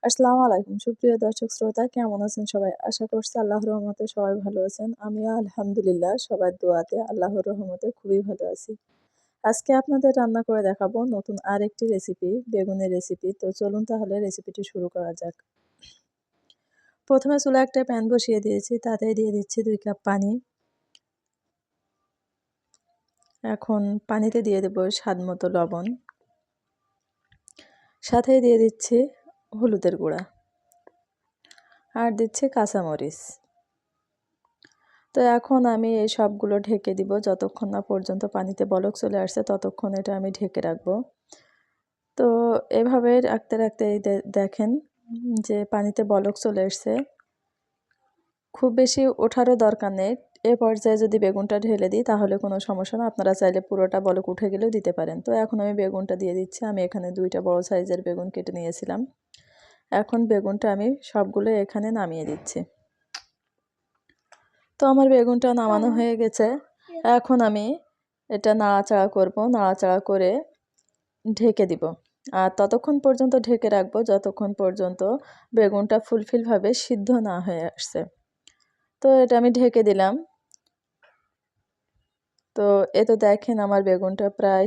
আসসালামু আলাইকুম সুপ্রিয় দর্শক শ্রোতা, কেমন আছেন সবাই? আশা করছি আল্লাহর রহমতে সবাই ভালো আছেন। আমিও আলহামদুলিল্লাহ সবার দোয়াতে আল্লাহর রহমতে খুবই ভালো আছি। আজকে আপনাদের রান্না করে দেখাবো নতুন আরেকটি রেসিপি, বেগুনের রেসিপি। তো চলুন তাহলে রেসিপিটি শুরু করা যাক। প্রথমে চুলায় একটা প্যান বসিয়ে দিয়েছি, তাতে দিয়ে দিচ্ছি 2 কাপ পানি। এখন পানিতে দিয়ে দেব স্বাদ মতো লবণ, সাথে দিয়ে দিচ্ছি হলুদের গুঁড়া আর দিচ্ছি কাঁচামরিচ। তো এখন আমি এই সবগুলো ঢেকে দিব যতক্ষণ না পর্যন্ত পানিতে বলক চলে আসছে, ততক্ষণ এটা আমি ঢেকে রাখবো। তো এভাবে রাখতে রাখতে দেখেন যে পানিতে বলক চলে এসছে। খুব বেশি ওঠারও দরকার নেই। এ পর্যায়ে যদি বেগুনটা ঢেলে দিই তাহলে কোনো সমস্যা না, আপনারা চাইলে পুরোটা বলক উঠে গেলেও দিতে পারেন। তো এখন আমি বেগুনটা দিয়ে দিচ্ছি। আমি এখানে 2টা বড় সাইজের বেগুন কেটে নিয়েছিলাম। এখন বেগুনটা আমি সবগুলো এখানে নামিয়ে দিচ্ছি। তো আমার বেগুনটা নামানো হয়ে গেছে। এখন আমি এটা নাড়াচাড়া করব, নাড়াচাড়া করে ঢেকে দিব। আর ততক্ষণ পর্যন্ত ঢেকে রাখবো যতক্ষণ পর্যন্ত বেগুনটা ফুলফিলভাবে সিদ্ধ না হয়ে আসছে। তো এটা আমি ঢেকে দিলাম। তো এ তো দেখেন আমার বেগুনটা প্রায়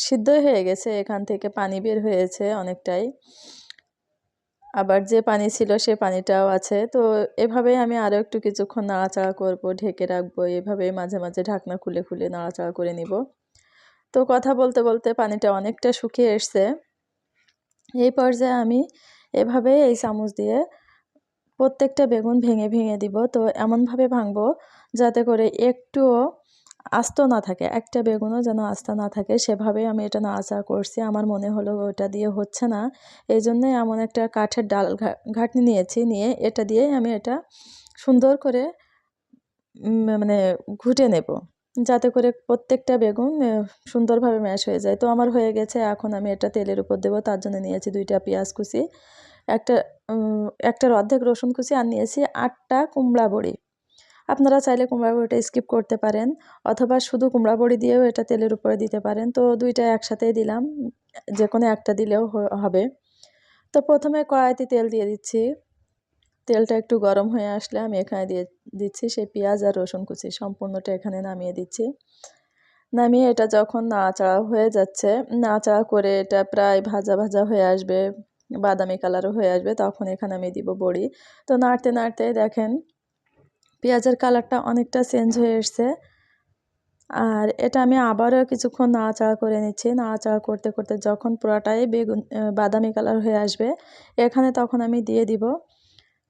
সিদ্ধ হয়ে গেছে। এখান থেকে পানি বের হয়েছে অনেকটাই, আবার যে পানি ছিল সে পানিটাও আছে। তো এভাবেই আমি আরও একটু কিছুক্ষণ নাড়াচাড়া করব, ঢেকে রাখবো। এভাবেই মাঝে মাঝে ঢাকনা খুলে খুলে নাড়াচাড়া করে নিব। তো কথা বলতে বলতে পানিটা অনেকটা শুকিয়ে এসছে। এই পর্যায়ে আমি এভাবে এই চামচ দিয়ে প্রত্যেকটা বেগুন ভেঙে ভেঙে দিব। তো এমনভাবে ভাঙবো যাতে করে একটুও আস্ত না থাকে, একটা বেগুনও যেন আস্ত না থাকে, সেভাবেই আমি এটা নাড়াচাড়া করছি। আমার মনে হলো ওটা দিয়ে হচ্ছে না, এই জন্যই এমন একটা কাঠের ডাল ঘাটনি নিয়েছি, নিয়ে এটা দিয়ে আমি এটা সুন্দর করে ঘুটে নেব যাতে করে প্রত্যেকটা বেগুন সুন্দরভাবে ম্যাশ হয়ে যায়। তো আমার হয়ে গেছে। এখন আমি এটা তেলের উপর দেবো। তার জন্য নিয়েছি 2টা পেঁয়াজ কুচি, একটার অর্ধেক রসুন কুচি, আর নিয়েছি 8টা কুমড়া বড়ি। আপনারা চাইলে কুমড়া বড়িটা স্কিপ করতে পারেন, অথবা শুধু কুমড়া বড়ি দিয়েও এটা তেলের উপরে দিতে পারেন। তো 2টা একসাথেই দিলাম, যে কোনো একটা দিলেও হবে। তো প্রথমে কড়াইতে তেল দিয়ে দিচ্ছি। তেলটা একটু গরম হয়ে আসলে আমি এখানে দিয়ে দিচ্ছি সেই পেঁয়াজ আর রসুন কুচি, সম্পূর্ণটা এখানে নামিয়ে দিচ্ছি। নামিয়ে এটা যখন নাড়াচাড়া হয়ে যাচ্ছে, নাড়াচাড়া করে এটা প্রায় ভাজা ভাজা হয়ে আসবে, বাদামি কালারও হয়ে আসবে, তখন এখানে আমি দিব বড়ি। তো নাড়তে নাড়তে দেখেন পেঁয়াজের কালারটা অনেকটা চেঞ্জ হয়ে এসছে। আর এটা আমি আবারও কিছুক্ষণ নাড়াচাড়া করে নিচ্ছি। নাড়াচাড়া করতে করতে যখন পুরাটাই বাদামি কালার হয়ে আসবে, এখানে তখন আমি দিয়ে দিব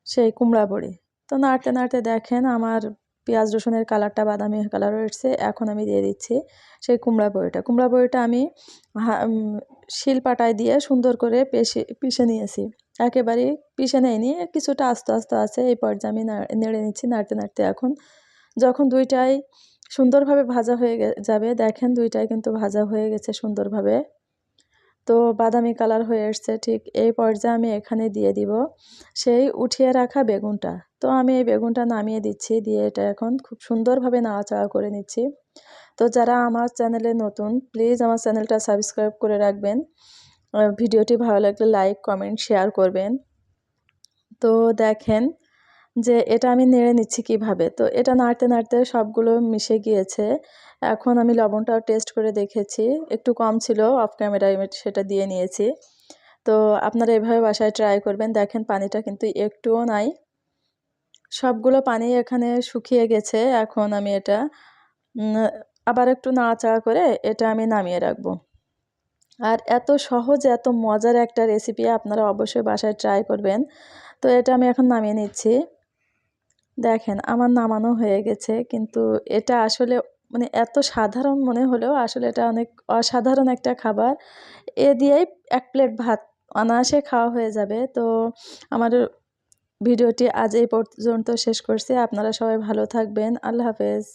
সেই কুমড়া বড়ি। তো নাড়তে নাড়তে দেখেন আমার পেঁয়াজ রসুনের কালারটা বাদামি কালার এসেছে। এখন আমি দিয়ে দিচ্ছি সেই কুমড়া বড়িটা। কুমড়া বড়িটা আমি শিলপাটায় দিয়ে সুন্দর করে পিষে নিয়েছি। একেবারেই পিষে নেয়নি, কিছুটা আস্তে আস্তে আছে। এই পর্যায়ে আমি নেড়ে নিচ্ছি। নাড়তে নাড়তে এখন যখন 2টাই সুন্দরভাবে ভাজা হয়ে যাবে, দেখেন 2টাই কিন্তু ভাজা হয়ে গেছে সুন্দরভাবে। তো বাদামি কালার হয়ে এসছে। ঠিক এই পর্যায়ে আমি এখানে দিয়ে দিব সেই উঠিয়ে রাখা বেগুনটা। তো আমি এই বেগুনটা নামিয়ে দিচ্ছি, দিয়ে এটা এখন খুব সুন্দরভাবে নাড়াচাড়া করে নিচ্ছি। তো যারা আমার চ্যানেলে নতুন, প্লিজ আমার চ্যানেলটা সাবস্ক্রাইব করে রাখবেন। ভিডিওটি ভালো লাগলে লাইক কমেন্ট শেয়ার করবেন। তো দেখেন যে এটা আমি নেড়ে নিচ্ছি কিভাবে। তো এটা নাড়তে নাড়তে সবগুলো মিশে গিয়েছে। এখন আমি লবণটাও টেস্ট করে দেখেছি, একটু কম ছিল, অফ ক্যামেরায় আমি সেটা দিয়ে নিয়েছি। তো আপনারা এভাবে বাসায় ট্রাই করবেন। দেখেন পানিটা কিন্তু একটুও নাই, সবগুলো পানি এখানে শুকিয়ে গেছে। এখন আমি এটা আবার একটু নাড়াচাড়া করে এটা আমি নামিয়ে রাখবো। আর এত সহজ এত মজার একটা রেসিপি, আপনারা অবশ্যই বাসায় ট্রাই করবেন। তো এটা আমি এখন নামিয়ে নিচ্ছি। দেখেন আমার নামানো হয়ে গেছে, কিন্তু এটা আসলে এত সাধারণ মনে হলেও আসলে এটা অনেক অসাধারণ একটা খাবার। এ দিয়েই 1 প্লেট ভাত অনায়াসে খাওয়া হয়ে যাবে। তো আমার ভিডিওটি আজ এই পর্যন্ত শেষ করছি। আপনারা সবাই ভালো থাকবেন। আল্লাহ হাফেজ।